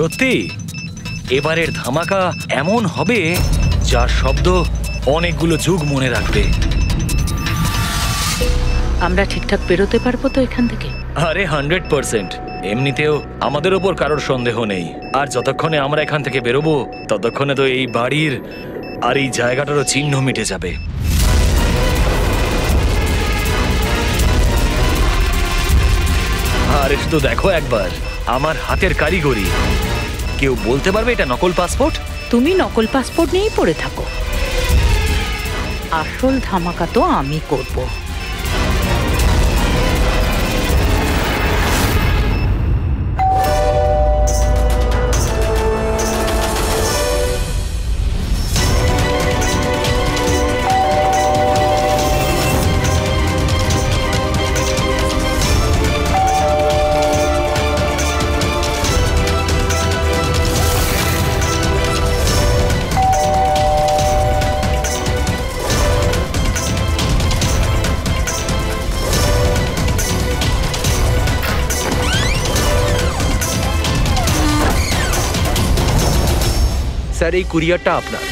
সত্যি এবারের ধামাকা এমন হবে যার শব্দ অনেকগুলো যুগ মনে রাখবে। আমরা ঠিকঠাক বেরোতে পারবো তো এখান থেকে? আরে 100%। এমনিতেও আমাদের ওপর কারোর সন্দেহ নেই, আর যতক্ষণে আমরা এখান থেকে বেরোবো ততক্ষণে তো এই বাড়ির আর এই জায়গাটারও চিহ্ন মিটে যাবে। আর শুধু দেখো একবার আমার হাতের কারিগরি। কেউ বলতে পারবে এটা নকল পাসপোর্ট? তুমি নকল পাসপোর্ট নিয়েই পড়ে থাকো, আসল ধামাকা তো আমি করব। স্যার, এই কুরিয়ারটা আপনার।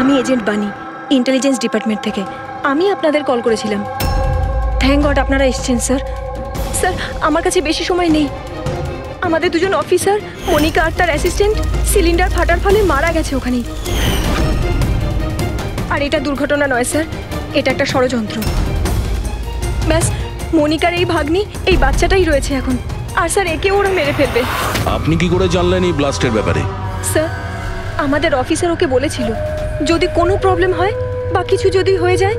আমি এজেন্ট বানি, ইন্টেলিজেন্স ডিপার্টমেন্ট থেকে। আমি আপনাদের কল করেছিলাম। থ্যাংক গড আপনারা এসেছেন স্যার। স্যার, আমার কাছে বেশি সময় নেই। আমাদের দুজন অফিসার, মনিকা আর তার অ্যাসিস্ট্যান্ট, সিলিন্ডার ফাটার ফলে মারা গেছে ওখানেই। আর এটা দুর্ঘটনা নয় স্যার, এটা একটা ষড়যন্ত্র। ব্যাস, মনিকার এই ভাগ্নি, এই বাচ্চাটাই রয়েছে এখন। আর স্যার, একে ওরা মেরে ফেলবে। আপনি কি করে জানলেন এই ব্লাস্টের ব্যাপারে? স্যার, আমাদের অফিসার ওকে বলেছিল যদি কোনো প্রবলেম হয় বা কিছু যদি হয়ে যায়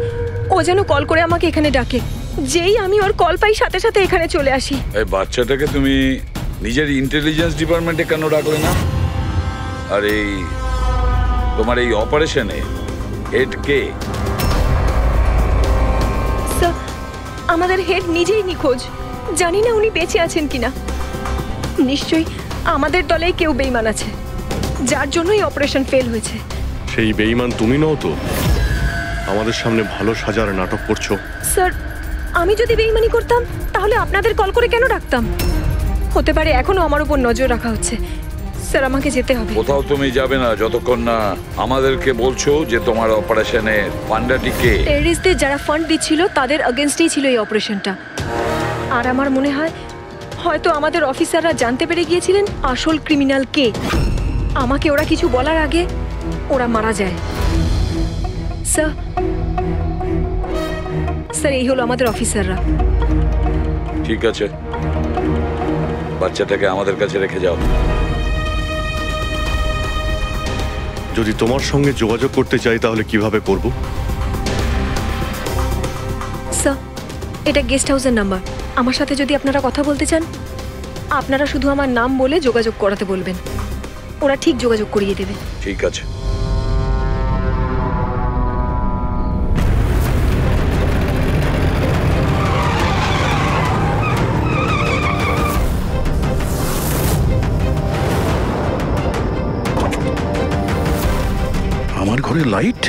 ও যেন কল করে আমাকে এখানে ডাকে। যেই আমি ওর কল পাই সাথে সাথে এখানে চলে আসি। এই বাচ্চাটাকে তুমি নিজের ইন্টেলিজেন্স ডিপার্টমেন্টে কেন ডাকলে না? আর এই তোমার এই অপারেশনে হেড কে? স্যার, আমাদের হেড নিজেই নিখোঁজ। জানি না উনি বেঁচে আছেন কিনা। নিশ্চয়ই আমাদের দলে কেউ বেইমান আছে, যার জন্যই অপারেশন ফেল হয়েছে। সেই বেঈমান তুমি নও তো? আমাদের সামনে ভালো সাজার নাটক করছো। স্যার, আমি যদি বেইমানি করতাম তাহলে আপনাদের কল করে কেন ডাকতাম? হতে পারে এখনো আমার উপর নজর রাখা হচ্ছে। স্যার, আমাকে যেতে হবে। কোথাও তুমি যাবে না যতক্ষণ না আমাদেরকে বলছো যে তোমার অপারেশনের ফান্ডাটিকে। টেররিস্টদের যারা ফান্ড দিচ্ছিল তাদের এগেইনস্টেই ছিল এই অপারেশনটা। আর আমার মনে হয় হয়তো আমাদের অফিসাররা জানতে পেরে গিয়েছিলেন আসল ক্রিমিনাল কে। আমাকে ওরা কিছু বলার আগে ওরা মারা যায়। স্যার, এই হলো আমাদের অফিসাররা। ঠিক আছে, বাচ্চাটাকে আমাদের কাছে রেখে যাও। যদি তোমার সঙ্গে যোগাযোগ করতে চাই তাহলে কিভাবে করব? স্যার, এটা গেস্ট হাউসের নাম্বার। আমার সাথে যদি আপনারা কথা বলতে চান আপনারা শুধু আমার নাম বলে যোগাযোগ করাতে বলবেন, ওরা ঠিক যোগাযোগ করিয়ে দেবে। ঠিক আছে। আমার ঘরে লাইট?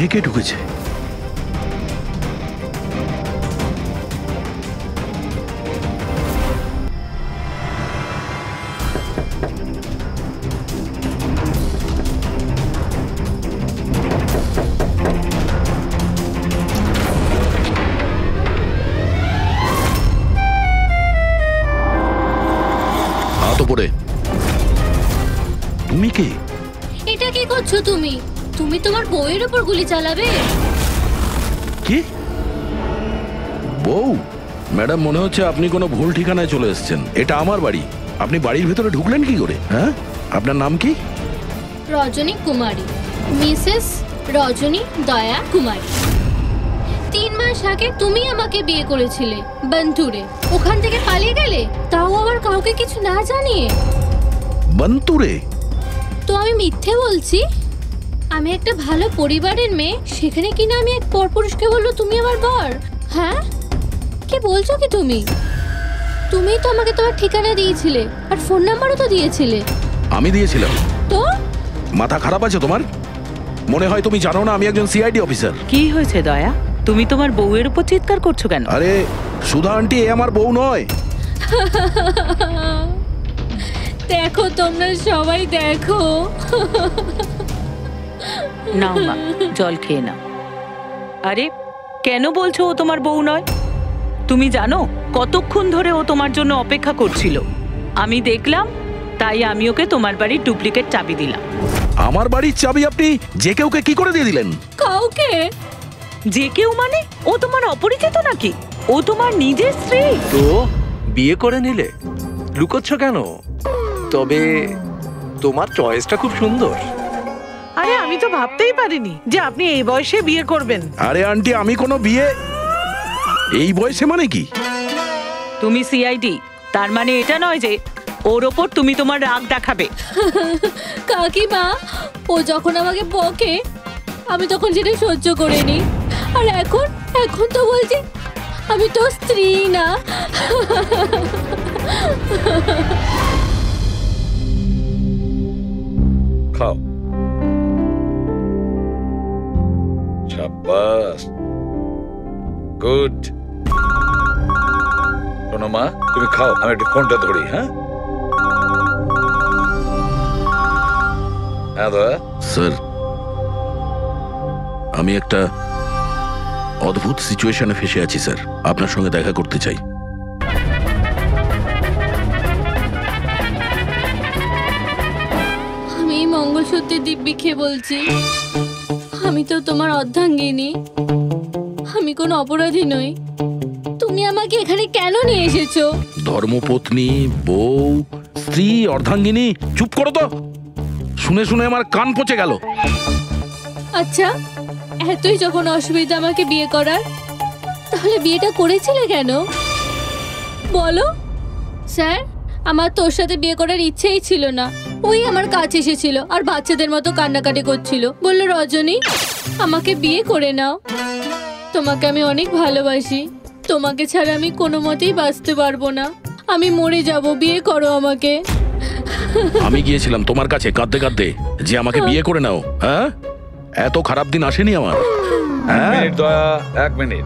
এ কে ঢুকেছে? হাত উপরে। তুমি কে? এটা কি করছো তুমি? তুমি তোমার বউয়ের উপর গুলি চালাবে? কি? বউ? ম্যাডাম মনে হচ্ছে আপনি কোনো ভুল ঠিকানায় চলে এসেছেন। এটা আমার বাড়ি। আপনি বাড়ির ভেতরে ঢুকলেন কি করে? হ্যাঁ, আপনার নাম কি? রজনী কুমারী, মিসেস রজনী দয়া কুমারী। 3 মাস আগে তুমি আমাকে বিয়ে করেছিলে বন্তুরে। ওখান থেকে পালিয়ে গেলে, তাও আবার কাউকে কিছু না জানিয়ে। বন্তুরে? তো আমি মিথ্যে বলছি? আমি একটা ভালো পরিবারের মেয়ে, সেখানে কিনা আমি এক পরপুরুষকে বলবো তুমি আমার বর? হ্যাঁ, কি বলছো কি তুমি? তুমিই তো আমাকে তোমার ঠিকানা দিয়েছিলে, আর ফোন নাম্বারও তো দিয়েছিলে। আমি দিয়েছিলাম? তো মাথা খারাপ আছে তোমার? মনে হয় তুমি জানো না আমি একজন সিআইডি অফিসার। কি হয়েছে দয়া? তুমি তোমার বউয়ের উপর চিৎকার করছো কেন? আরে সুধা আন্টি, এ আমার বউ নয়। দেখো, তোমরা সবাই দেখো। নাও মা, জল খেয়ে নাও। আরে কেন বলছো ও তোমার বউ নয়? তুমি জানো কতক্ষণ ধরে ও তোমার জন্য অপেক্ষা করছিল? আমি দেখলাম, তাই আমি ওকে তোমার বাড়ির ডুপ্লিকেট চাবি দিলাম। আমার বাড়ির চাবি আপনি যে কেউকে কি করে দিয়ে দিলেন? কাউকে? যে কেউ মানে? ও তোমার অপরিচিত নাকি? ও তোমার নিজের স্ত্রী। তো বিয়ে করে নিলে? লুকোচ্ছ কেন? তবে তোমার চয়েসটা খুব সুন্দর। আরে আমি তো ভাবতেই পারিনি যে আপনি এই বয়সে বিয়ে করবেন। আরে আন্টি, আমি কোনো বিয়ে এই বয়সে মানে কি? তুমি সিআইডি, তার মানে এটা নয় যে ওর ওপর তুমি তোমার রাগ দেখাবে। কাকিমা, ও যখন আমাকে বকে আমি তখন সেটা সহ্য করে নি, আর এখন তো বলছি আমি তো স্ত্রী না। খাও। শাবাশ, গুড। শোনো মা, তুমি খাও, আমি একটু ফোনটা ধরি। হ্যাঁ হ্যাঁ দয়া। স্যার, আমি একটা অদ্ভুত সিচুয়েশনে ফেসে আছি স্যার, আপনার সঙ্গে দেখা করতে চাই। আমি মঙ্গলসূত্রের দিব্যি খেয়ে বলছি, আমি তো তোমার অর্ধাঙ্গিনী, আমি কোনো অপরাধী নই। তুমি আমাকে এখানে কেন নিয়ে এসেছো? ধর্মপত্নী, বউ, স্ত্রী, অর্ধাঙ্গিনী, চুপ করো তো। শুনে শুনে আমার কান পচে গেল। আচ্ছা, এতই যখন অসুবিধা আমাকে বিয়ে করার, তাহলে বিয়েটা করেছিলে কেন বলো? স্যার, আমার তোর সাথে বিয়ে করার ইচ্ছেই ছিল না। ওই আমার কাছে এসেছিল আর বাচ্চাদের মতো কান্নাকাটি করছিল, বলল রজনী আমাকে বিয়ে করে নাও, তোমাকে আমি অনেক ভালোবাসি, তোমাকে ছাড়া আমি কোনো মতেই বাঁচতে পারবো না, আমি মরে যাব, বিয়ে করো আমাকে। আমি গিয়েছিলাম তোমার কাছে কাঁদতে কাঁদতে যে আমাকে বিয়ে করে নাও। হ্যাঁ, এত খারাপ দিন আসেনি আমার। হ্যাঁ, মিনিট দয়া, 1 মিনিট।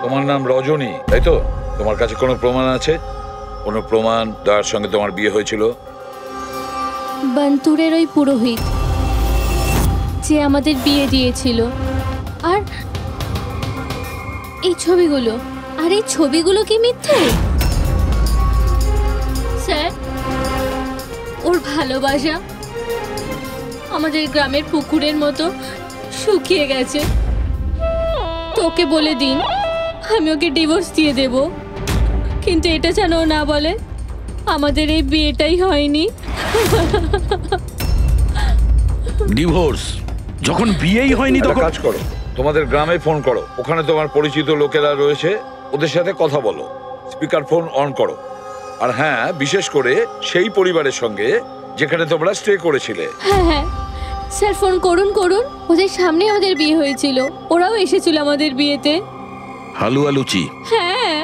তোমার নাম রজনী, তাই তো? তোমার কাছে কোনো প্রমাণ আছে? কোনো প্রমাণ দয়ার সঙ্গে তোমার বিয়ে হয়েছিল? বন্তুরের ওই পুরোহিত যে আমাদের বিয়ে দিয়েছিল, আর এই ছবিগুলো, আর এই ছবিগুলো কি মিথ্যে? স্যার, ওর ভালোবাসা আমাদের গ্রামের পুকুরের মতো শুকিয়ে গেছে। তোকে বলে দিন আমি ওকে ডিভোর্স দিয়ে দেব, কিন্তু এটা যেন ও না বলে আমাদের এই বিয়েটাই হয়নি। ডিভোর্স? যখন বিয়েই হয়নি একটা তখন কাজ করো, তোমাদের গ্রামে ফোন করো, ওখানে তোমার পরিচিত লোকেরা রয়েছে, ওদের সাথে কথা বলো, স্পিকার ফোন অন করো। আর হ্যাঁ, বিশেষ করে সেই পরিবারের সঙ্গে যেখানে তোমরা স্টে করেছিলে। হ্যাঁ হ্যাঁ স্যার, ফোন করুন করুন, ওদের সামনে আমাদের বিয়ে হয়েছিল, ওরাও এসেছিল আমাদের বিয়েতে। হালুয়া লুচি? হ্যাঁ।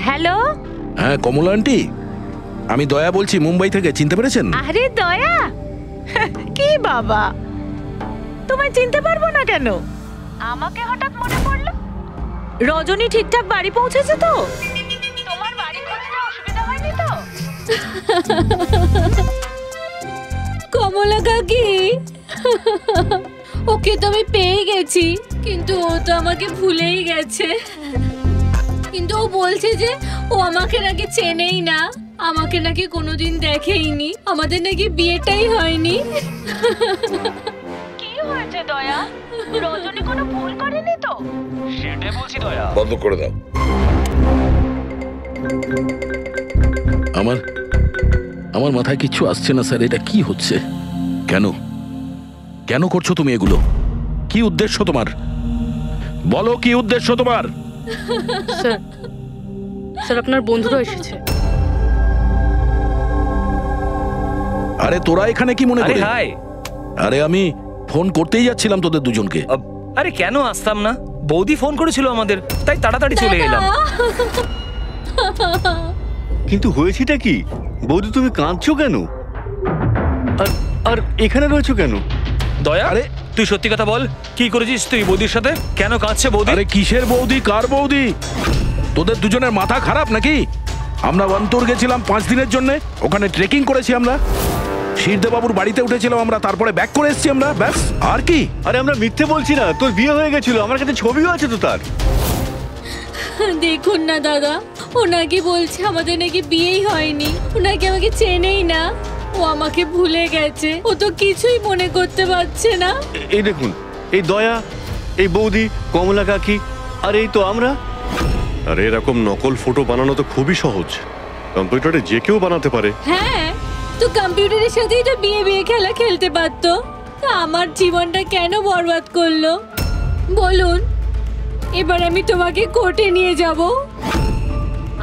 হ্যালো। হ্যাঁ কমলা আন্টি, আমি দয়া বলছি মুম্বাই থেকে, চিনতে পেরেছেন? আরে দয়া, কি বাবা, তোমায় চিনতে পারবো না কেন? আমাকে হঠাৎ মনে পড়লো। রজনী ঠিকঠাক বাড়ি পৌঁছেছে তো? তোমার বাড়ি পৌঁছতে অসুবিধা হয়নি তো? কমলা কাকি, ওকে তো আমি পেয়ে গেছি, কিন্তু ও তো আমাকে ভুলেই গেছে। কিন্তু ও বলছে যে ও আমাকে নাকি চেনেই না, আমাকে নাকি কোনোদিন দেখেইনি, আমাদের নাকি বিয়েটাই হয়নি। কি হয়েছে দয়া? রজনী কোনো ভুল করেনি তো? সেটাই বলছি দয়া। বন্ধ করে দাও। আমার মাথায় কিচ্ছু আসছে না স্যার, এটা কি হচ্ছে? কেন কেন করছো তুমি এগুলো? কি উদ্দেশ্য তোমার? বলো কি উদ্দেশ্য তোমার? স্যার স্যার আপনার বন্ধুরা এসেছে। আরে তোরা এখানে কি মনে আরে করে? হাই। আরে আমি ফোন করতেই যাচ্ছিলাম তোদের দুজনকে। আরে কেন আসতাম না? বৌদি ফোন করেছিল আমাদের, তাই তাড়াতাড়ি চলে এলাম। কিন্তু হয়েছেটা কি? বৌদি তুমি কাঁদছো কেন? আর আর এখানে রয়েছো কেন? দয়া, আরে তুই সত্যি কথা বল, কি করেছিস তুই বৌদির সাথে? কেন কাঁদছে বৌদি? আরে কিসের বৌদি, কার বৌদি? তোদের দুজনের মাথা খারাপ নাকি? আমরা অন্তর গেছিলাম 5 দিনের জন্য, ওখানে ট্রেকিং করেছি আমরা, শিরদেবাবুর বাড়িতে উঠেছিলাম আমরা, তারপরে ব্যাক করে এসেছি আমরা, ব্যাস। আর কি? আরে আমরা মিথ্যে বলছি না, তোর বিয়ে হয়ে গেছিল, আমার কাছে ছবিও আছে তো তার। দেখুন না দাদা, ও নাকি বলছে আমাদের নাকি বিয়েই হয়নি, ও নাকি আমাকে চেনেই না, ও আমাকে ভুলে গেছে, ও তো কিছুই মনে করতে পারছে না। এই দেখুন, এই দয়া, এই বৌদি, কমলা কাকি, আর এই তো আমরা। আর এরকম নকল ফটো বানানো তো খুবই সহজ, কম্পিউটারে যে কেউ বানাতে পারে। হ্যাঁ, তো কম্পিউটারের সাথেই তো বিয়ে বিয়ে খেলা খেলতে পারতো, তা আমার জীবনটা কেন বরবাদ করলো বলুন? এবার আমি তোমাকে কোর্টে নিয়ে যাব।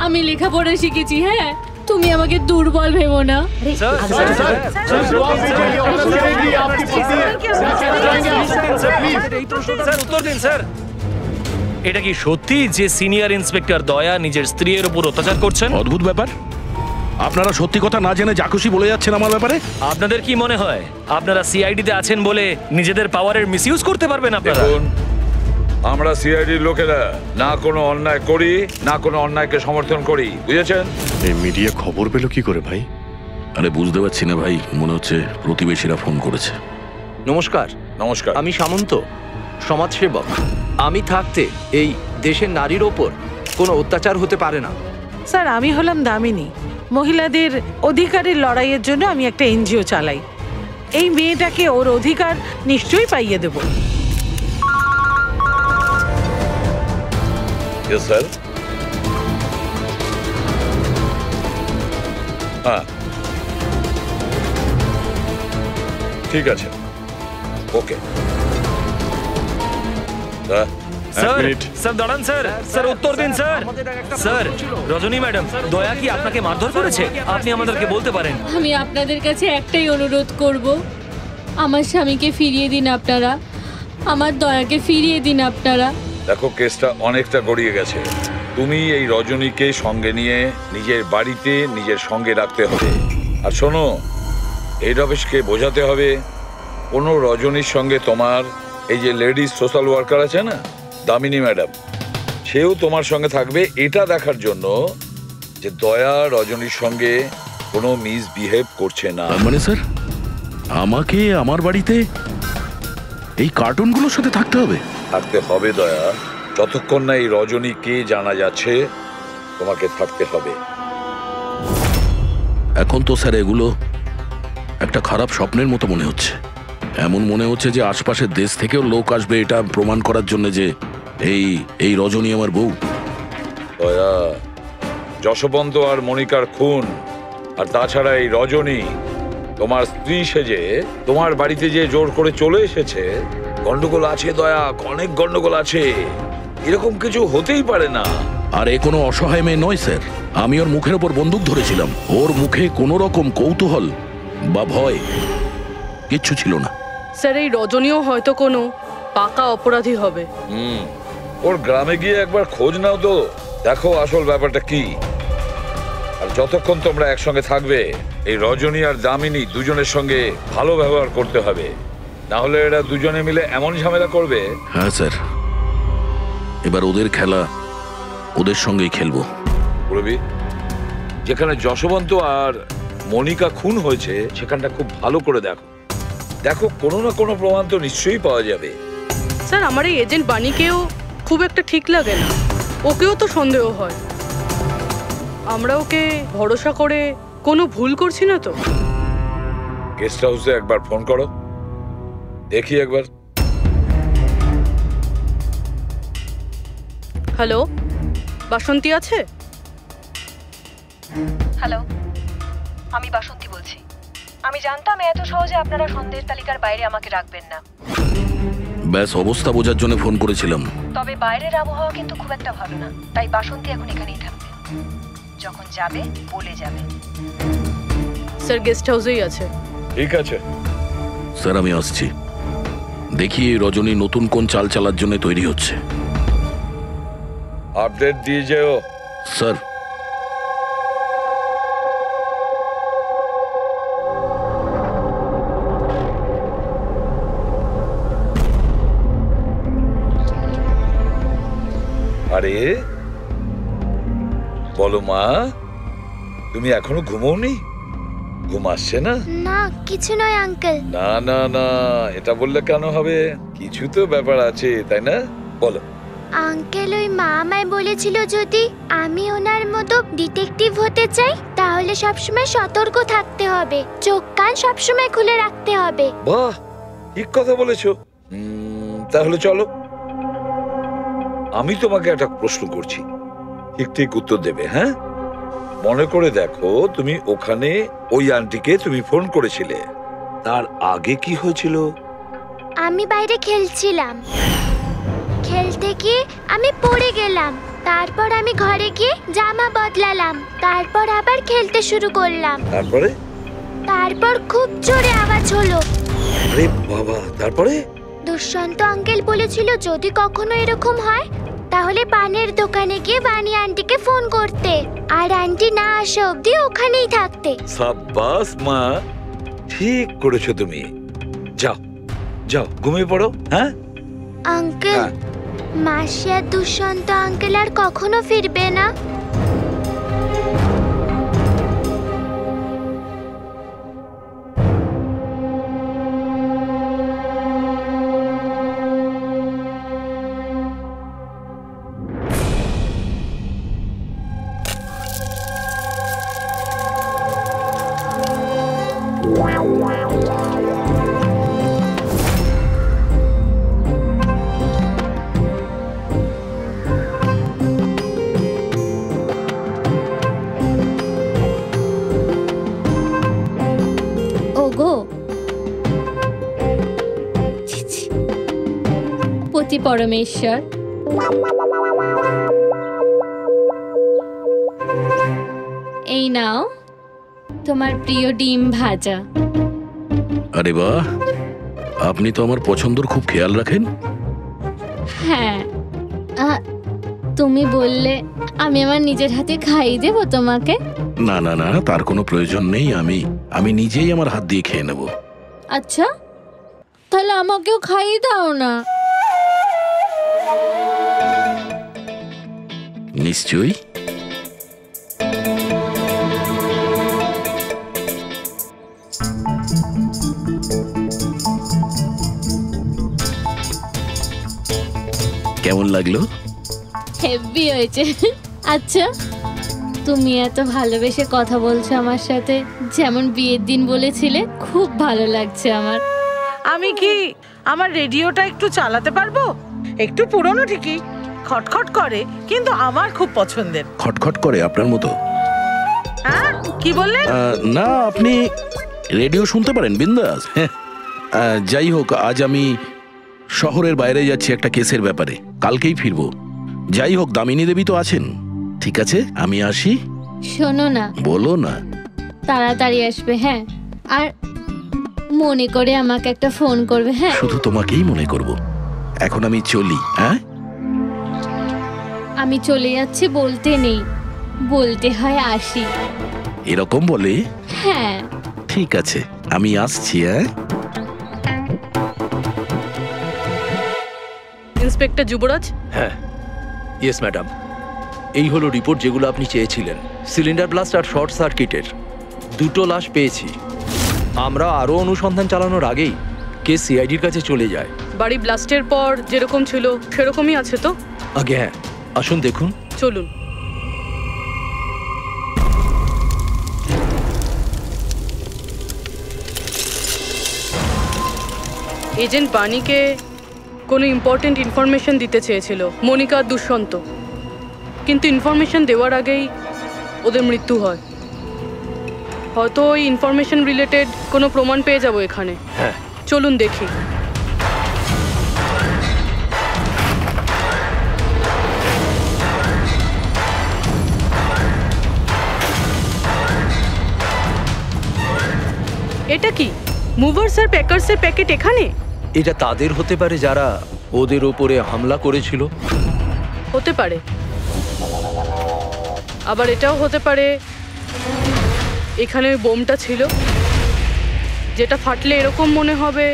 আমি লেখাপড়া শিখেছি, হ্যাঁ, তুমি আমাকে দুর্বল ভেবো না। উত্তর দিন স্যার। এটা কি সত্যি যে সিনিয়র ইন্সপেক্টর দয়া নিজের স্ত্রীর উপর অত্যাচার করছেন? অদ্ভুত ব্যাপার, আপনারা সত্যি কথা না জেনে যা খুশি বলে যাচ্ছেন আমার ব্যাপারে। আপনাদের কি মনে হয় আপনারা সিআইডিতে আছেন বলে নিজেদের পাওয়ারের মিসইউজ করতে পারবেন আপনারা? দেখুন, আমরা সিআইডির লোকেরা না কোনো অন্যায় করি, না কোনো অন্যায়কে সমর্থন করি, বুঝেছেন? এই মিডিয়া খবর পেলো কি করে ভাই? আরে বুঝতে পারছি না ভাই, মনে হচ্ছে প্রতিবেশীরা ফোন করেছে। নমস্কার। নমস্কার। আমি সামন্ত, সমাজসেবক। আমি থাকতে এই দেশের নারীর ওপর কোনো অত্যাচার হতে পারে না। স্যার আমি হলাম দামিনী, মহিলাদের অধিকারের লড়াইয়ের জন্য আমি একটা এনজিও চালাই। এই মেয়েটাকে ওর অধিকার নিশ্চয়ই পাইয়ে দেব। Yes sir. হ্যাঁ, ঠিক আছে, ওকে। স্যার, স্যার দাঁড়ান স্যার, স্যার উত্তর দিন স্যার। স্যার, রজনী ম্যাডাম, দয়া কি আপনাকে মারধর করেছে? আপনি আমাদেরকে বলতে পারেন। আমি আপনাদের কাছে একটাই অনুরোধ করব, আমার স্বামীকে ফিরিয়ে দিন আপনারা, আমার দয়াকে ফিরিয়ে দিন আপনারা। দেখো, কেসটা অনেকটা গড়িয়ে গেছে। তুমি এই রজনীকে সঙ্গে নিয়ে নিজের বাড়িতে নিজের সঙ্গে রাখতে হবে। আর শোনো, এই রমেশকে বোঝাতে হবে কোনো রজনীর সঙ্গে তোমার এই যে লেডিস সোশ্যাল ওয়ার্কার আছে না, দামিনী ম্যাডাম, সেও তোমার সঙ্গে থাকবে, এটা দেখার জন্য যে দয়া রজনীর সঙ্গে কোনো মিসবিহেভ করছে না। মানে স্যার, আমাকে আমার বাড়িতে এই কার্টুনগুলোর সাথে থাকতে হবে? থাকতে হবে দয়া, যতক্ষণ না এই রজনী কে জানা যাচ্ছে, তোমাকে থাকতে হবে। এখন তো স্যার এগুলো একটা খারাপ স্বপ্নের মতো মনে হচ্ছে। এমন মনে হচ্ছে যে আশপাশের দেশ থেকেও লোক আসবে এটা প্রমাণ করার জন্য যে এই রজনী আমার বউ। দয়া, যশবন্ত আর মনিকার খুন, আর তাছাড়া এই রজনী তোমার স্ত্রী সেজে তোমার বাড়িতে যে জোর করে চলে এসেছে, গন্ডগোল আছে দয়া, অনেক গন্ডগোল আছে। এরকম কিছু হতেই পারে না। আর এ কোনো অসহায় মেয়ে নয় স্যার, আমি ওর মুখের ওপর বন্দুক ধরেছিলাম, ওর মুখে কোনো রকম কৌতূহল বা ভয় কিচ্ছু ছিল না। স্যার এই রজনীও হয়তো কোনো পাকা অপরাধী হবে। ওর গ্রামে গিয়ে একবার খোঁজ নাও তো, দেখো আসল ব্যাপারটা কি। আর যতক্ষণ তোমরা একসঙ্গে থাকবে, এই রজনী আর দামিনী দুজনের সঙ্গে ভালো ব্যবহার করতে হবে, না হলে এরা দুজনে মিলে এমন ঝামেলা করবে। হ্যাঁ স্যার, এবার ওদের খেলা ওদের সঙ্গেই খেলবো। বলবি, যেখানে যশবন্ত আর মনিকা খুন হয়েছে সেখানটা খুব ভালো করে দেখো, দেখো কোনো না কোনো প্রমাণ তো নিশ্চয়ই পাওয়া যাবে। স্যার আমার এই এজেন্ট বাণীকেও খুব একটা ঠিক লাগে না। ওকেও তো সন্দেহ হয়। আমরা ওকে ভরসা করে কোনো ভুল করছি না তো? গেস্ট হাউসে একবার ফোন করো, দেখি একবার। হ্যালো, বাসন্তী আছে? হ্যালো, আমি বাসন্তী বলছি। আমি জানতাম এত সহজে আপনারা সন্দেহের তালিকার বাইরে আমাকে রাখবেন না। ব্যাস অবস্থা বোঝার জন্য ফোন করেছিলাম। তবে বাইরের আবহাওয়া কিন্তু খুব একটা ভালো না, তাই বাসন্তী এখন এখানেই থাকবে। যখন যাবে বলে যাবে। স্যার গেস্ট হাউসেই আছে। ঠিক আছে স্যার, আমি আসছি। দেখি এই রজনী নতুন কোন চাল চালার জন্য তৈরি হচ্ছে। আপডেট দিয়ে যেও। স্যার। আরে বলো মা, তুমি এখনো ঘুমোওনি? ঘুম আসছে না? না, কিছু নয় আঙ্কেল। না না না, এটা বললে কেন হবে? কিছু তো ব্যাপার আছে, তাই না? বলো। আঙ্কেল, ওই মা আমায় বলেছিল যদি আমি ওনার মতো ডিটেকটিভ হতে চাই তাহলে সবসময় সতর্ক থাকতে হবে, চোখ কান সবসময় খুলে রাখতে হবে। বাহ, ঠিক কথা বলেছো। তাহলে চলো, আমি তোমাকে একটা প্রশ্ন করছি, ঠিক ঠিক উত্তর দেবে। হ্যাঁ, মনে করে দেখো, তুমি ওখানে ওই আন্টিকে তুমি ফোন করেছিলে, তার আগে কি হয়েছিল? আমি বাইরে খেলছিলাম, খেলতে গিয়ে আমি পড়ে গেলাম। তারপর আমি ঘরে গিয়ে জামা বদলালাম, তারপর আবার খেলতে শুরু করলাম। তারপর খুব জোরে আওয়াজ হলো। আরে বাবা, তারপরে? দুষ্যন্ত আঙ্কেল বলেছিল যদি কখনো এরকম হয় তাহলে পানের দোকানে গিয়ে বানি আন্টিকে ফোন করতে, আর আন্টি না আসা অবধি ওখানেই থাকতে। সাব্বাস মা, ঠিক করেছো তুমি। যাও যাও, ঘুমিয়ে পড়ো। হ্যাঁ আঙ্কেল, মাসি আর দুষ্যন্ত আঙ্কেল আর কখনো ফিরবে না? পতি পরমেশ্বর, এই নাও তোমার প্রিয় ডিম ভাজা। আরে বাহ, আপনি তো আমার পছন্দের খুব খেয়াল রাখেন। হ্যাঁ, তুমি বললে আমি আমার নিজের হাতে খাইয়ে দেবো তোমাকে। না না না, তার কোনো প্রয়োজন নেই। আমি নিজেই আমার হাত দিয়ে খেয়ে নেব। আচ্ছা, তাহলে আমাকেও খাইয়ে দাও না। নিশ্চয়ই। কেমন লাগলো? হেভি হয়েছে। আচ্ছা, তুমি এত ভালোবেসে কথা বলছো আমার সাথে, যেমন বিয়ের দিন বলেছিলে। খুব ভালো লাগছে আমার। আমি কি আমার রেডিওটা একটু চালাতে পারবো? একটু পুরনো ঠিকই, খটখট করে, কিন্তু আমার খুব পছন্দের। খটখট করে আপনার মতো? হ্যাঁ, কি বললেন? না, আপনি রেডিও শুনতে পারেন বিন্দাস। যাই হোক, আজ আমি শহরের বাইরে যাচ্ছি একটা কেসের ব্যাপারে, কালকেই ফিরবো। যাই হোক, দামিনী দেবী তো আছেন। ঠিক আছে, আমি আসি। শোনো না। বলো না। তাড়াতাড়ি আসবে, হ্যাঁ? আর মনে করে আমাকে একটা ফোন করবে। হ্যাঁ, শুধু তোমাকেই মনে করব। এখন আমি চলি। হ্যাঁ, আমি চলে যাচ্ছি বলতে নেই, বলতে হয় আসি। এরকম বলে? হ্যাঁ। ঠিক আছে, আমি আসছি। হ্যাঁ। ইন্সপেক্টর যুবরাজ? হ্যাঁ, ইয়েস ম্যাডাম। এই হলো রিপোর্ট যেগুলো আপনি চেয়েছিলেন। সিলিন্ডার ব্লাস্ট আর শর্ট সার্কিটের দুটো লাশ পেয়েছি। আমরা আরও অনুসন্ধান চালানোর আগেই কেস সিআইডির কাছে চলে যায়। বাড়ি ব্লাস্টের পর যেরকম ছিল সেরকমই আছে তো? আগে হ্যাঁ, আসুন দেখুন। চলুন। এজেন্ট বাণীকে কোনো ইম্পর্টেন্ট ইনফরমেশন দিতে চেয়েছিল মনিকা আর দুষ্যন্ত, কিন্তু ইনফরমেশন দেওয়ার আগেই ওদের মৃত্যু হয়। হয়তো ওই ইনফরমেশন রিলেটেড কোনো প্রমাণ পেয়ে যাবো এখানে। হ্যাঁ, চলুন দেখি। এটা কি মুভার্স আর প্যাকার্সের প্যাকেট এখানে? এটা তাদের হতে পারে যারা ওদের ওপরে হামলা করেছিল। হতে পারে, আবার এটাও হতে পারে এখানে ওই বোমটা ছিল, যেটা ফাটলে এরকম মনে হবে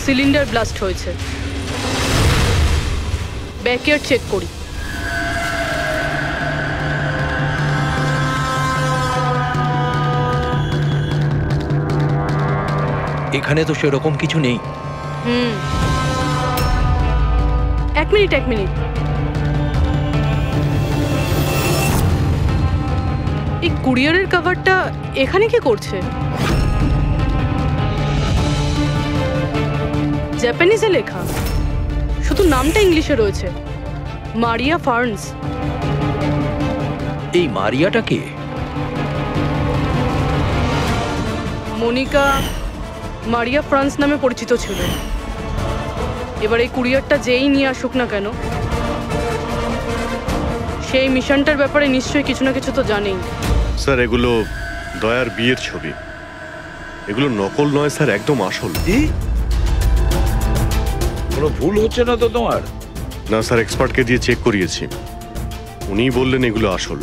সিলিন্ডার ব্লাস্ট হয়েছে। ব্যাকইয়ার্ড চেক করি। এখানে তো সেরকম কিছু নেই। এক মিনিট। এই কুরিয়ারের কভারটা এখানে কি করছে? জাপানিজে লেখা, শুধু নামটা ইংলিশে রয়েছে, মারিয়া ফার্নস। এই মারিয়াটা কে? মনিকা মারিয়া ফ্রান্স নামে পরিচিত ছিল। এবার এই কুরিয়ারটা যেই নিয়ে আসুক না কেন, সেই মিশনটার ব্যাপারে নিশ্চয়ই কিছু না কিছু তো জানেই। স্যার এগুলো দয়ার বিয়ের ছবি, এগুলো নকল নয় স্যার, একদম আসল। কোনো ভুল হচ্ছে না তো তোমার? না স্যার, এক্সপার্টকে দিয়ে চেক করিয়েছি, উনিই বললেন এগুলো আসল।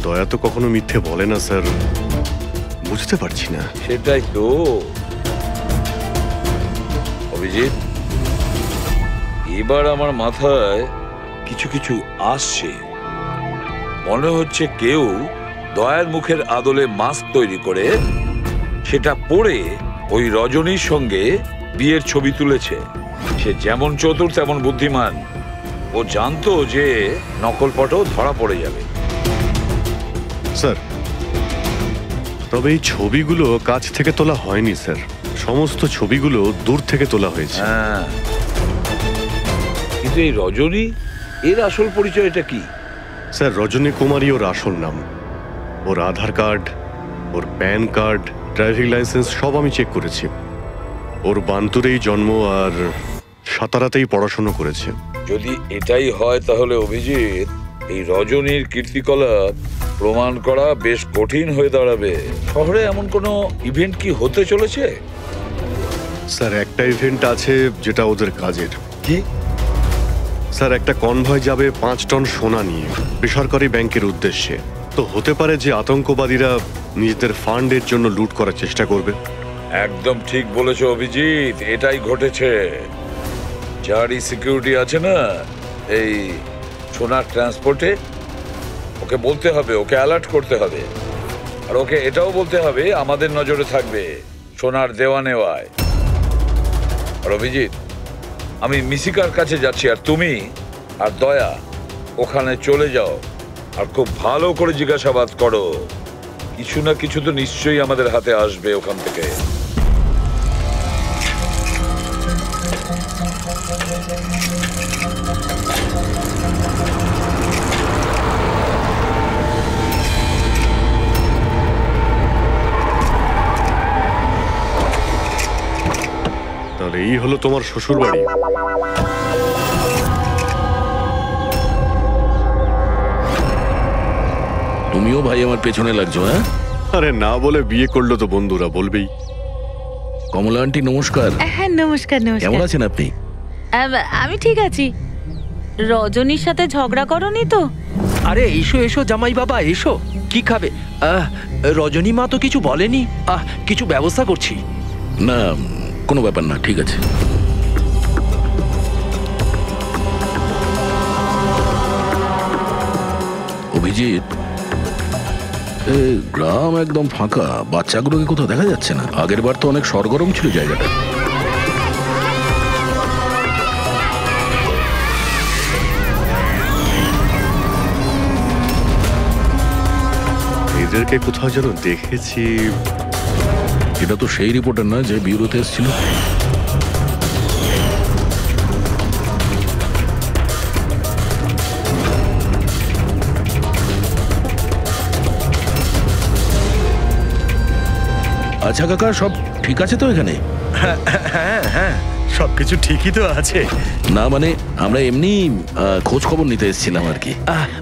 দয়া তো কখনো মিথ্যে বলে না স্যার, বুঝতে পারছি না। সেটাই তো অভিজিৎ, এবার আমার মাথায় কিছু কিছু আসছে। মনে হচ্ছে কেউ দয়ার মুখের আদলে মাস্ক তৈরি করে সেটা পরে ওই রজনীর সঙ্গে বিয়ের ছবি তুলেছে। সে যেমন চতুর তেমন বুদ্ধিমান, ও জানতো যে নকল ফটো ধরা পড়ে যাবে। স্যার তবে এই ছবিগুলো কাছ থেকে তোলা হয়নি স্যার, সমস্ত ছবিগুলো দূর থেকে তোলা হয়েছে। হ্যাঁ, কিন্তু এই রজনী, এর আসল পরিচয়টা কি? স্যার রজনী কুমারী ওর আসল নাম। ওর আধার কার্ড, ওর প্যান কার্ড, ড্রাইভিং লাইসেন্স সব আমি চেক করেছি। ওর বান্তুরেই জন্ম আর সাতারাতেই পড়াশোনা করেছে। যদি এটাই হয় তাহলে অভিজিৎ, এই রজনীর কীর্তিকলাপ প্রমাণ করা বেশ কঠিন হয়ে দাঁড়াবে। শহরে এমন কোনো ইভেন্ট কি হতে চলেছে? স্যার একটা ইভেন্ট আছে যেটা ওদের কাজের। কি? স্যার একটা কনভয় যাবে 5 টন সোনা নিয়ে বেসরকারি ব্যাংকের উদ্দেশ্যে। তো হতে পারে যে আতঙ্কবাদীরা নিজেদের ফান্ডের জন্য লুট করার চেষ্টা করবে। একদম ঠিক বলেছো অভিজিৎ, এটাই ঘটেছে। যারই সিকিউরিটি আছে না এই সোনার ট্রান্সপোর্টে, ওকে বলতে হবে, ওকে অ্যালার্ট করতে হবে, আর ওকে এটাও বলতে হবে আমাদের নজরে থাকবে সোনার দেওয়া নেওয়ায়। আর অভিজিৎ, আমি মিশিকার কাছে যাচ্ছি, আর তুমি আর দয়া ওখানে চলে যাও আর খুব ভালো করে জিজ্ঞাসাবাদ করো। কিছু না কিছু তো নিশ্চয়ই আমাদের হাতে আসবে ওখান থেকে। তাহলে এই হলো তোমার শ্বশুর বাড়ি। তুমিও ভাই আমার পেছনে লাগছো? হ্যাঁ, আরে না বলে বিয়ে করলো তো বন্ধুরা বলবেই। কমলা আন্টি নমস্কার। হ্যাঁ নমস্কার। কেমন আছেন আপনি? আমি ঠিক আছি। রজনীর সাথে ঝগড়া করনি তো? আরে এসো এসো জামাই বাবা, এসো। কি খাবে? রজনী মা তো কিছু বলেনি। কিছু ব্যবস্থা করছি। না, কোনো ব্যাপার না, ঠিক আছে। অভিজিৎ, গ্রাম একদম ফাঁকা, বাচ্চাগুলোকে কোথাও দেখা যাচ্ছে না। আগের বার তো অনেক সরগরম ছিল জায়গাটা। এদেরকে কোথাও যেন দেখেছি। এটা তো সেই রিপোর্টার না যে ব্যুরোতে এসেছিল। আচ্ছা কাকা, সব ঠিক আছে তো এখানে? হ্যাঁ হ্যাঁ, সবকিছু ঠিকই তো আছে। না মানে আমরা এমনি খোঁজ খবর নিতে এসেছিলাম আর কি।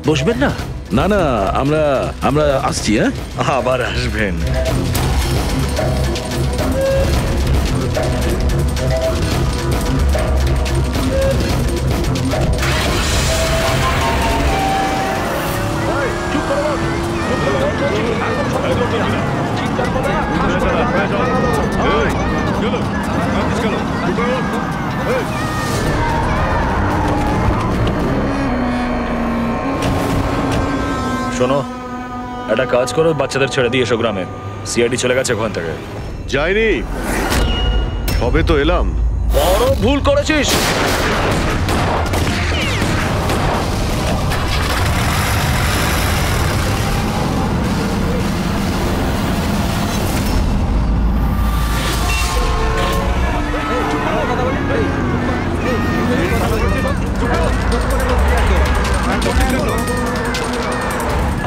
বসবেন না? না না, আমরা আমরা আসছি। হ্যাঁ, আবার আসবেন। শোনো, একটা কাজ করো, বাচ্চাদের ছেড়ে দিয়ে এসো গ্রামে। সিআইডি চলে গেছে ওখান থেকে। যাইনি, সবে তো এলাম। বড় ভুল করেছিস।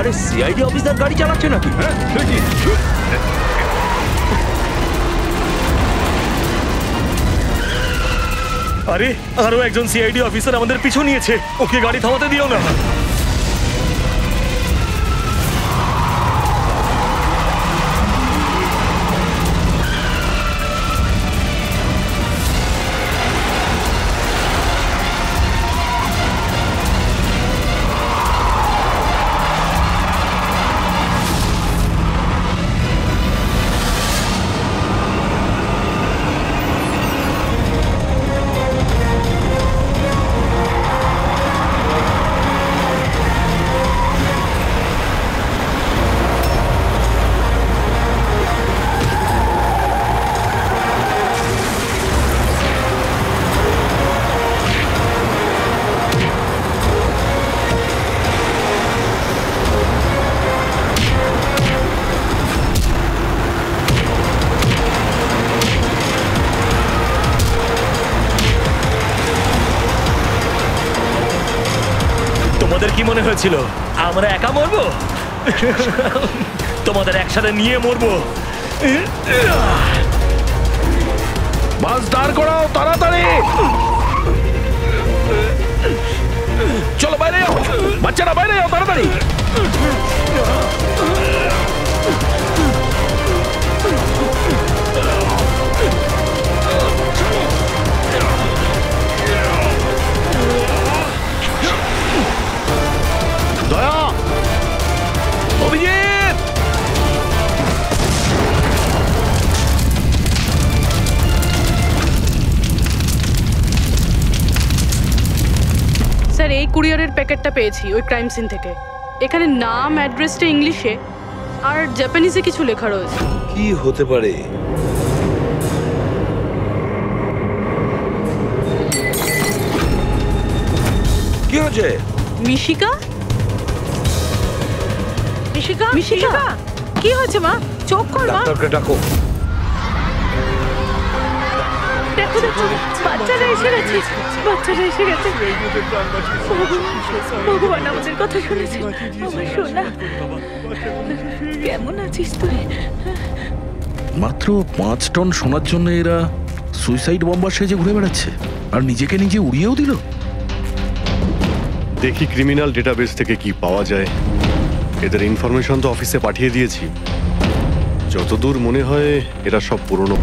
আরে সিআইডি অফিসার গাড়ি চালাচ্ছে নাকি? আরে আরো একজন সিআইডি অফিসার আমাদের পিছু নিয়েছে, ওকে গাড়ি থামাতে দিও না। তোমাদের কি মনে হয়েছিল আমরা একা মরবো? তোমাদের একসাথে নিয়ে মরবো। বাস দাঁড় করাও তাড়াতাড়ি। চলো বাইরে যাও, বাচ্চারা বাইরে যাও তাড়াতাড়ি। দয়া, অভিজিৎ, স্যার এই কুরিয়ারের প্যাকেটটা পেয়েছি ওই ক্রাইম সিন থেকে। এখানে নাম অ্যাড্রেসটা ইংলিশে আর জাপানিজে কিছু লেখা রয়েছে। কি হতে পারে? কি হচ্ছে? মিশিকা? মিশিকা, মিশিকা, কি হয়েছে মা? চোখ খোল মা। ডাক্তারকে ডাকো। দেখো দেখো, বাচ্চারা এসে গেছে, বাচ্চারা এসে গেছে। ভগবান আমাদের কথা শুনেছে। আমার সোনা, কেমন আছিস তুই? মাত্র 5 টন সোনার জন্য এরা সুইসাইড বম্বার সেজে ঘুরে বেড়াচ্ছে আর নিজেকে নিজে উড়িয়েও দিল। দেখি ক্রিমিনাল ডেটাবেস থেকে কি পাওয়া যায়। এদের ইনফরমেশন তো অফিসে পাঠিয়ে দিয়েছি। যতদূর মনে হয় এরা সব পুরনো।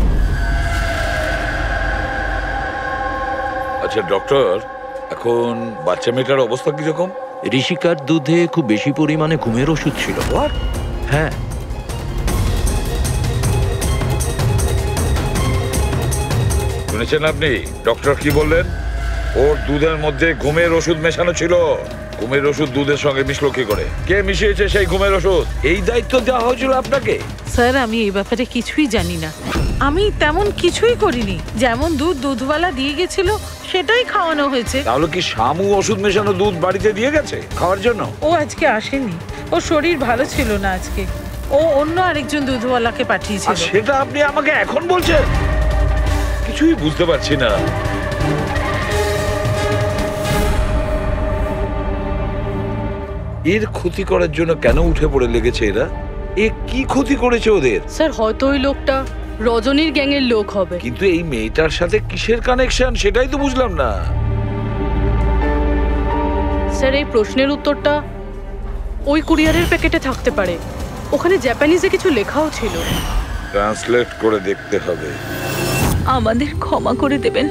আচ্ছা ডক্টর, এখন বাচ্চা মেয়েটার অবস্থা কিরকম? ঋষিকার দুধে খুব বেশি পরিমাণে ঘুমের ওষুধ ছিল। হ্যাঁ, শুনেছেন আপনি ডক্টর কি বললেন? ওর দুধের মধ্যে ঘুমের ওষুধ মেশানো ছিল। ঘুমের ওষুধ দুধের সঙ্গে মিশলো কি করে? কে মিশিয়েছে সেই ঘুমের ওষুধ? এই দায়িত্ব দেওয়া হয়েছিল আপনাকে? স্যার আমি এই ব্যাপারে কিছুই জানি না। আমি তেমন কিছুই করিনি। যেমন দুধ দুধওয়ালা দিয়ে গেছিল সেটাই খাওয়ানো হয়েছে। তাহলে কি শামু ওষুধ মেশানো দুধ বাড়িতে দিয়ে গেছে খাওয়ার জন্য? ও আজকে আসেনি, ও শরীর ভালো ছিল না আজকে। ও অন্য আরেকজন দুধওয়ালাকে আর পাঠিয়েছিল। সেটা আপনি আমাকে এখন বলছেন? কিছুই বুঝতে পারছি না। এর ক্ষতি করার জন্য কেন উঠে পড়ে লেগেছে এরা? এ কি ক্ষতি করেছে ওদের? স্যার হয়তো ওই লোকটা রজনীর গ্যাংয়ের লোক হবে। কিন্তু এই মেয়েটার সাথে কিসের কানেকশন সেটাই তো বুঝলাম না। স্যার এই প্রশ্নের উত্তরটা ওই কুরিয়ারের প্যাকেটে থাকতে পারে। ওখানে জাপানিজে কিছু লেখাও ছিল। ট্রান্সলেট করে দেখতে হবে। আমাদের ক্ষমা করে দেবেন,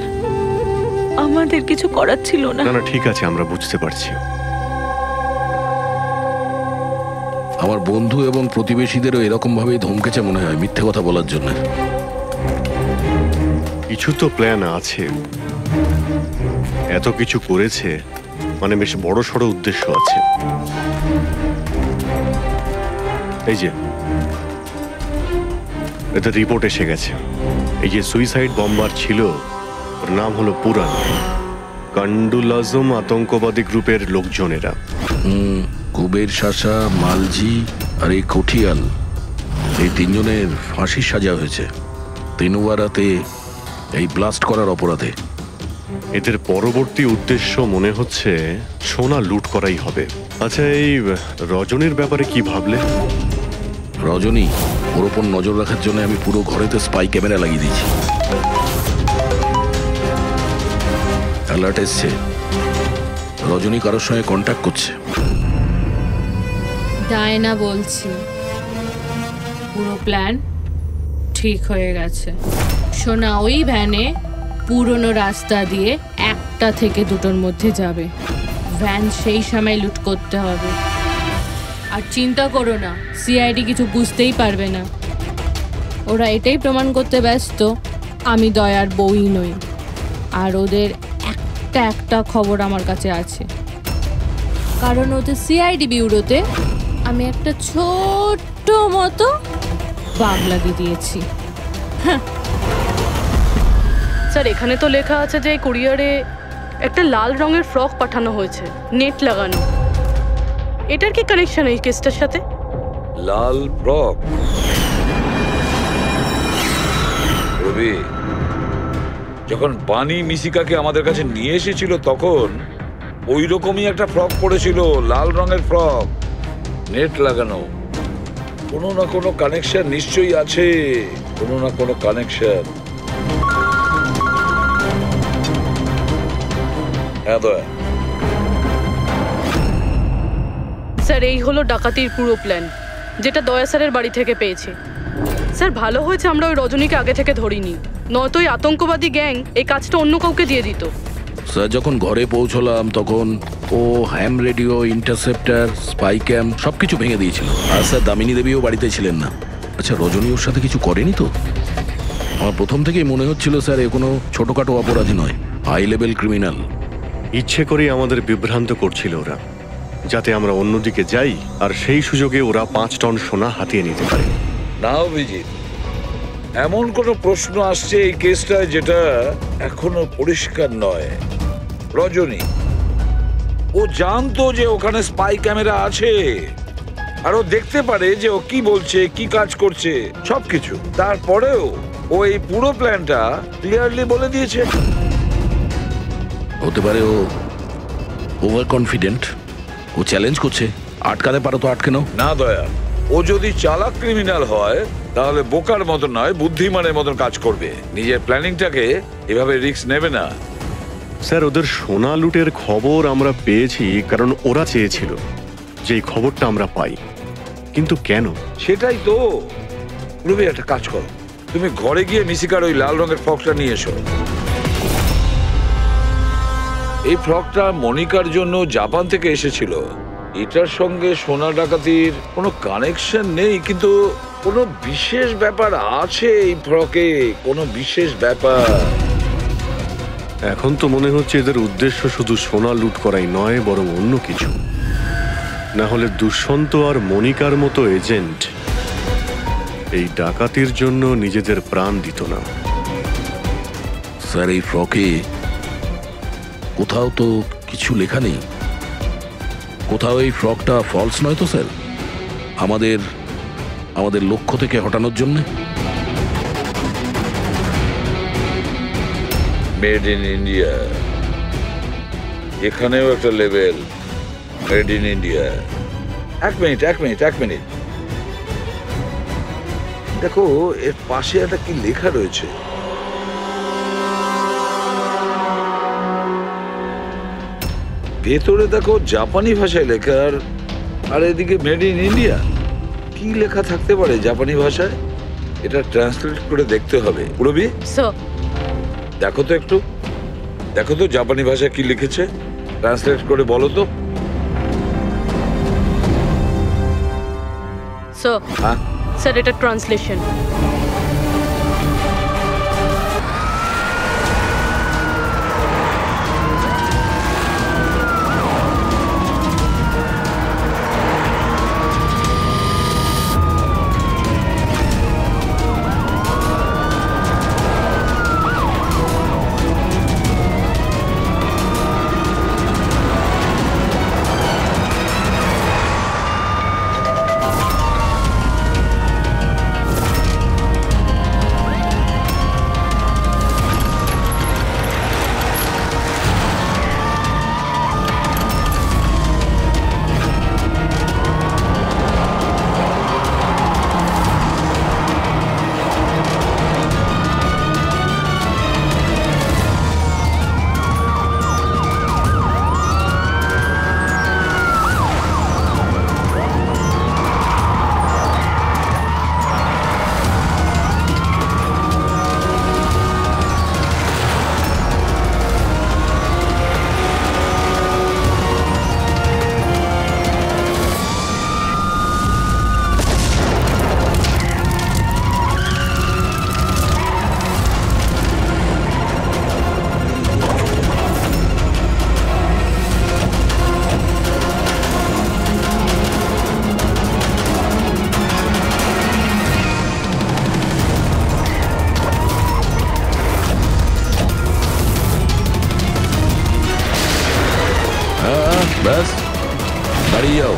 আমাদের কিছু করার ছিল না। না না ঠিক আছে, আমরা বুঝতে পারছি। আমার বন্ধু এবং প্রতিবেশীদেরও এরকম ভাবেই ধমকেছে মনে হয় মিথ্যে কথা বলার জন্য। কিছু তো প্ল্যান আছে, এত কিছু করেছে মানে বেশ বড় সড় উদ্দেশ্য আছে। এই যে এতে রিপোর্ট এসে গেছে। এই যে সুইসাইড বম্বার ছিল ওর নাম হলো পুরান। কান্ডুল আজম আতঙ্কবাদী গ্রুপের লোকজনেরা। কুবের শাসা, মালজি আর এই কঠিয়াল, এই তিনজনের ফাঁসির সাজা হয়েছে তিনুয়ারাতে এই ব্লাস্ট করার অপরাধে। এদের পরবর্তী উদ্দেশ্য মনে হচ্ছে সোনা লুট করাই হবে। আচ্ছা এই রজনীর ব্যাপারে কি ভাবলে? রজনী, ওর ওপর নজর রাখার জন্য আমি পুরো ঘরেতে স্পাই ক্যামেরা লাগিয়ে দিয়েছি। অ্যালার্ট এসছে, রজনী কারোর সঙ্গে কন্ট্যাক্ট করছে। ডায়না বলছি, পুরো প্ল্যান ঠিক হয়ে গেছে। সোনা ওই ভ্যানে পুরনো রাস্তা দিয়ে 1টা থেকে 2টোর মধ্যে যাবে। ভ্যান সেই সময় লুট করতে হবে। আর চিন্তা করো না, সিআইডি কিছু বুঝতেই পারবে না। ওরা এটাই প্রমাণ করতে ব্যস্ত আমি দয়ার বউই নই। আর ওদের একটা খবর আমার কাছে আছে, কারণ ওদের সিআইডি বিউরোতে আমি একটা ছোট্ট মতো বাগ লাগিয়ে দিয়েছি। স্যার এখানে তো লেখা আছে যে কুরিয়ারে একটা লাল রঙের ফ্রক পাঠানো হয়েছে, নেট লাগানো। এটার কি কানেকশন এই কেসটার সাথে? লাল ফ্রক? রবি, যখন বানি মিশিকাকে আমাদের কাছে নিয়ে এসেছিল তখন ওই রকমই একটা ফ্রক পরেছিল, লাল রঙের ফ্রক, নেট লাগানো। কোনো না কোনো কানেকশন নিশ্চয়ই আছে, কোনো না কোনো কানেকশন। হ্যাঁ দয়া। স্যার এই হলো ডাকাতির পুরো প্ল্যান, যেটা দয়া স্যারের বাড়ি থেকে পেয়েছি। স্যার ভালো হয়েছে আমরা ওই রজনীকে আগে থেকে ধরিনি, নয়তো ওই আতঙ্কবাদী গ্যাং এই কাজটা অন্য কাউকে দিয়ে দিত। স্যার যখন ঘরে পৌঁছলাম তখন ও হ্যাম রেডিও, ইন্টারসেপ্টার, স্পাই ক্যাম্প সবকিছু ভেঙে দিয়েছিল। আর স্যার দামিনী দেবীও বাড়িতে ছিলেন না। আচ্ছা রজনী ওর সাথে কিছু করেনি তো? আমার প্রথম থেকেই মনে হচ্ছিল স্যার এ কোনো ছোটখাটো অপরাধী নয়, হাই লেভেল ক্রিমিনাল। ইচ্ছে করেই আমাদের বিভ্রান্ত করছিল ওরা, যাতে আমরা অন্যদিকে যাই আর সেই সুযোগে ওরা 5 টন সোনা হাতিয়ে নিতে পারে। না অভিজিৎ, এমন কোনো প্রশ্ন আসছে এই কেসটায় যেটা এখনো পরিষ্কার নয়। রজনী, ও জানতো যে ওখানে স্পাই ক্যামেরা আছে, আর ও দেখতে পারে যে ও কি বলছে, কি কাজ করছে, সবকিছু। তারপরেও ও এই পুরো প্ল্যানটা ক্লিয়ারলি বলে দিয়েছে। হতে পারে ও ওভার কনফিডেন্ট, ও চ্যালেঞ্জ করছে। আটকাতে পারো তো আটকে নাও। না দয়া, ও যদি চালাক ক্রিমিনাল হয় তাহলে বোকার মতন নয়, বুদ্ধিমানের মতন কাজ করবে। নিজের প্ল্যানিংটাকে এভাবে রিস্ক নেবে না। স্যার ওদের সোনা লুটের খবর আমরা পেয়েছি কারণ ওরা চেয়েছিল যে এই খবরটা আমরা পাই, কিন্তু কেন? সেটাই তো। রবি একটা কাজ করো, তুমি ঘরে গিয়ে মিশিকার ওই লাল রঙের ফ্রকটা নিয়ে এসো। এই ফ্রকটা মনিকার জন্য জাপান থেকে এসেছিল। এটার সঙ্গে সোনা ডাকাতির কোনো কানেকশন নেই, কিন্তু কোনো বিশেষ ব্যাপার আছে এই ফ্রকে, কোনো বিশেষ ব্যাপার। এখন তো মনে হচ্ছে এদের উদ্দেশ্য শুধু সোনা লুট করাই নয়, বরং অন্য কিছু। না হলে দুষ্যন্ত আর মনিকার মতো এজেন্ট এই ডাকাতির জন্য নিজেদের প্রাণ দিত না। স্যার এই ফ্রকে কোথাও তো কিছু লেখা নেই। কোথাও এই ফ্রকটা ফলস নয় তো স্যার? আমাদের লক্ষ্য থেকে হটানোর জন্য। মেড ইন ইন্ডিয়া, এখানেও একটা লেভেল মেড ইন ইন্ডিয়া। এক মিনিট দেখো এর পাশে একটা কি লেখা রয়েছে। ভেতরে দেখো জাপানি ভাষায় লেখা, আর এদিকে মেড ইন ইন্ডিয়া। কি লেখা থাকতে পারে জাপানি ভাষায়? এটা ট্রান্সলেট করে দেখতে হবে। পুরবি স্যার, দেখো তো জাপানি ভাষায় কি লিখেছে, ট্রান্সলেট করে বলো তো। স্যার, হ্যাঁ স্যার এটা ট্রান্সলেশন। ব্যাস দাঁড়িয়ে যাও।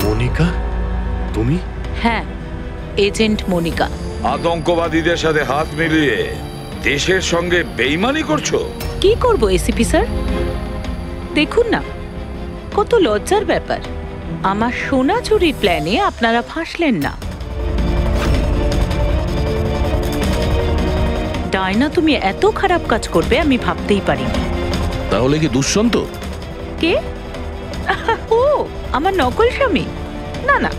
মনিকা, তুমি? হ্যাঁ, এজেন্ট মনিকা। আতঙ্কবাদীদের সাথে হাত মিলিয়ে দেশের সঙ্গে বেইমানি করছো? কি করব এসিপি স্যার? দেখুন না, কত লজ্জার ব্যাপার। আমার সোনা চুরির প্ল্যানে আপনারা ফাঁসলেন না। ডায়না, তুমি এত খারাপ কাজ করবে আমি ভাবতেই পারিনি। তাহলে কি দুষ্যন্ত? কে? ও আমার নকল স্বামী? না না,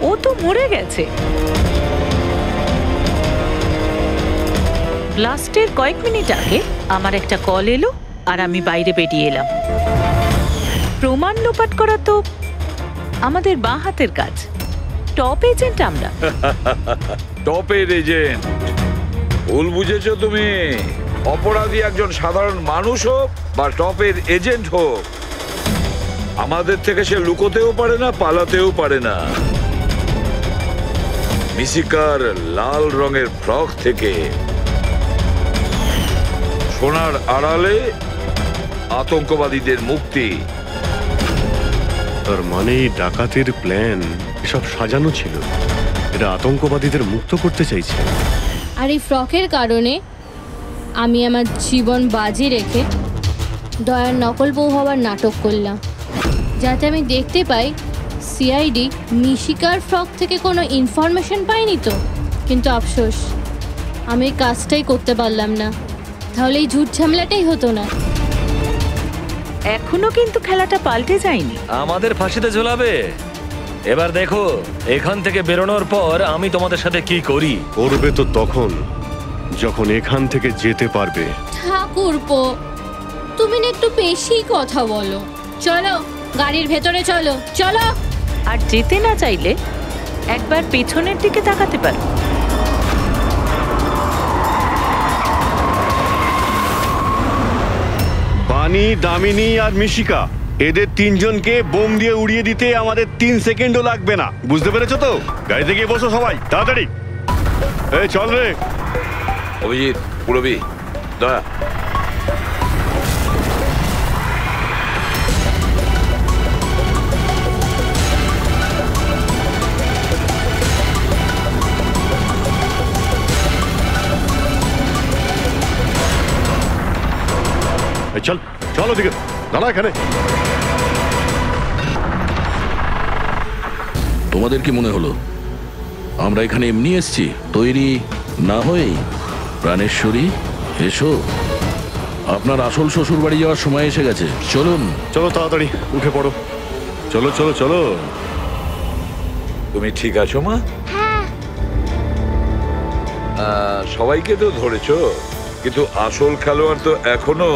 ও তো মরে গেছে। ব্লাস্টের কয়েক মিনিট আগে আমার একটা কল এলো আর আমি বাইরে বেরিয়ে এলাম। প্রমাণ লোপাট করা তো আমাদের বাঁ হাতের কাজ। টপ এজেন্ট আমরা। টপের এজেন্ট? ভুল বুঝেছো তুমি। অপরাধী একজন সাধারণ মানুষ হোক বা টপের এজেন্ট হোক, আমাদের থেকে সে লুকোতেও পারে না, পালাতেও পারে না। মিশিকার লাল রঙের ফ্রক থেকে সোনার আড়ালে আতঙ্কবাদীদের মুক্তি। তার মানে এই ডাকাতের প্ল্যান এসব সাজানো ছিল। এরা আতঙ্কবাদীদের মুক্ত করতে চাইছে। আর এই ফ্রকের কারণে আমি আমার জীবন বাজি রেখে দয়ার নকল বউ হওয়ার নাটক করলাম, যাতে আমি দেখতে পাই সিআইডি মিশিকার ফ্রক থেকে কোনো ইনফরমেশন পাইনি তো। কিন্তু আফসোস, আমি এই কাজটাই করতে পারলাম না, তাহলে এই ঝুট ঝামেলাটাই হতো না। এখনো কিন্তু খেলাটা পাল্টে যায়নি। আমাদের ফাঁসিতে ঝোলাবে। এবার দেখো এখান থেকে বেরোনোর পর আমি তোমাদের সাথে কি করি। করবে তো তখন যখন এখান থেকে যেতে পারবে। ঠাকুরপো, তুমি না একটু বেশি কথা বলো। চলো গাড়ির ভেতরে চলো। চলো। আর যেতে না চাইলে একবার পেছনের দিকে তাকাতে পারো। বানি, দামিনী আর মিশিকা, এদের তিনজনকে বোম দিয়ে উড়িয়ে দিতে আমাদের 3 সেকেন্ডও লাগবে না। বুঝতে পেরেছো তো? গাড়িতে গিয়ে বসো সবাই, তাড়াতাড়ি। এই চল রে। অভিজিৎ, পুরবি, দয়া। এই চল চল ওদিকে, দাঁড়া এখানে। তোমাদের কি মনে হলো আমরা এখানে এমনি এসছি? তৈরি না হয়েই? প্রাণেশ্বরী, এসো, আপনার আসল শ্বশুর বাড়ি যাওয়ার সময় এসে গেছে। চলুন। চলো তাড়াতাড়ি উঠে পড়ো, চলো চলো চলো। তুমি ঠিক আছো মা? হ্যাঁ। সবাইকে তো ধরেছো, কিন্তু আসল খেলোয়াড় তো এখনো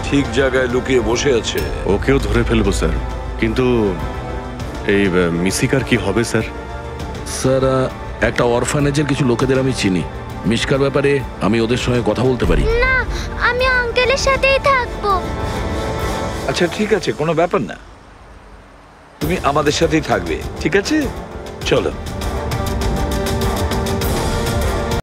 ঠিক জায়গায় লুকিয়ে বসে আছে। ওকেও ধরে ফেলবো স্যার, কিন্তু এই মিশিকার কি হবে স্যার? স্যার, একটা অরফানেজের কিছু লোকেদের আমি চিনি। মিশকার ব্যাপারে আমি ওদের সঙ্গে কথা বলতে পারি। না, আমি আঙ্কেলের সাথেই থাকবো। আচ্ছা ঠিক আছে, কোনো ব্যাপার না, তুমি আমাদের সাথেই থাকবে, ঠিক আছে? চলো।